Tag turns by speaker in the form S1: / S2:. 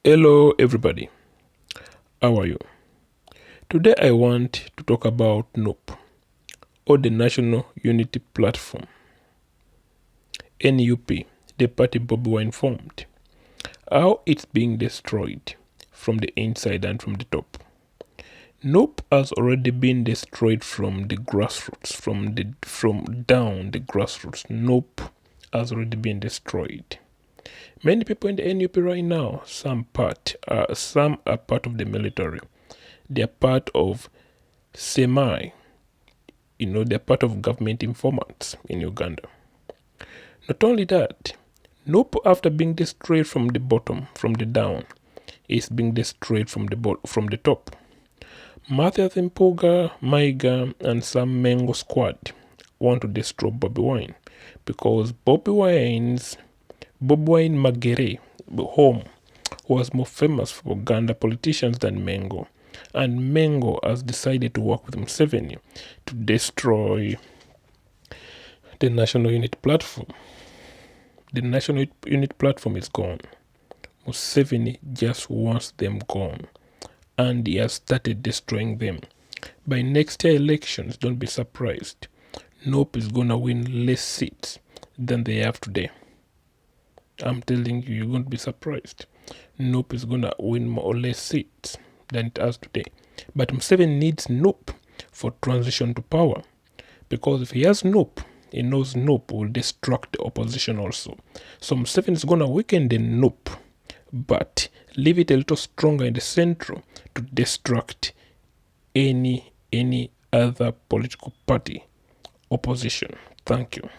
S1: Hello everybody, how are you? Today I want to talk about NUP, or the National Unity Platform, NUP, the party Bobi Wine formed, how it's being destroyed from the inside and from the top. NUP has already been destroyed from the grassroots, from down the grassroots. NUP has already been destroyed. Many people in the NUP right now, some are part of the military. They are part of they're part of government informants in Uganda. Not only that, NUP, after being destroyed from the bottom, from the down, is being destroyed from the top. Matthias Mpuga, Maiga, and some Mengo squad want to destroy Bobi Wine because Bobi Wine Magere home was more famous for Uganda politicians than Mengo, and Mengo has decided to work with Museveni to destroy the National Unity Platform. The National Unity Platform is gone. Museveni just wants them gone, and he has started destroying them. By next year elections, don't be surprised. NUP is gonna win less seats than they have today. I'm telling you, you're going to be surprised. NUP is going to win more or less seats than it has today. But Museveni needs NUP for transition to power. Because if he has NUP, he knows NUP will distract the opposition also. So Museveni is going to weaken the NUP, but leave it a little stronger in the central to distract any other political party opposition. Thank you.